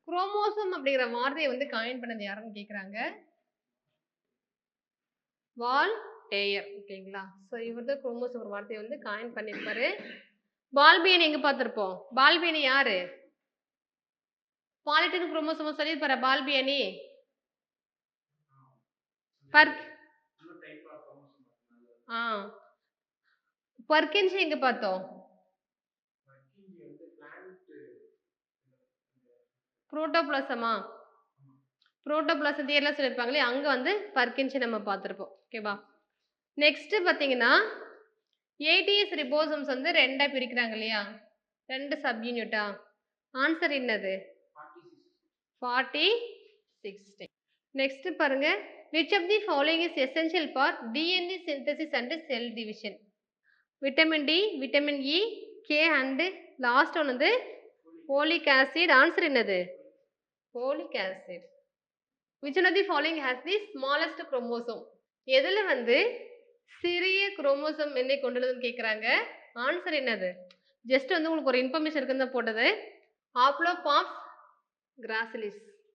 Chromosome அப்படிங்கிற வார்த்தையை வந்து காயின் பண்ணது யாருன்னு கேக்குறாங்க. வால்டேயர். ஓகேங்களா? ஸோ இவர் தான் குரோமோசோம் ஒரு வார்த்தையை வந்து காயின் பண்ணியிருப்பாரு. பால்பியன் எங்க பார்த்திருப்போம்? பால்பியன் யாரு? பாலிட்டின் குரோமோசோம் சொல்லியிருப்பாரா பால்பியனி? ஆ பர்கின்ஸ் எங்க பார்த்தோம்? புரோட்டோபிளாசமா? புரோட்டோபிளாசம் தியரிலாம் சொல்லியிருப்பாங்களே அங்க வந்து பர்கின்ஸ் நம்ம பார்த்திருப்போம். ஓகேவா? நெக்ஸ்ட் பாத்தீங்கன்னா ஏடிஎஸ் ரிபோசோம்ஸ் வந்து ரெண்டா பிரிக்கிறாங்க இல்லையா? 2 சப் யூனிட்டா? ஆன்சர் என்னது? 40 60. நெக்ஸ்ட் பாருங்க which of the following is essential for DNA synthesis and cell division? Vitamin D, vitamin E, K and last one வந்து folic acid. ஆன்சர் என்னது? folic acid. which one of the following has the smallest chromosome? எதுல வந்து சிறிய chromosome எண்ணை கொண்டுள்ளதுன்னு கேக்குறாங்க. Answer என்னது? Just வந்து உங்களுக்கு ஒரு இன்ஃபர்மேஷன் இருக்குன்னு தான் போட்டது. ஆப்ளோபாப்ஸ் கிராசிலிஸ்.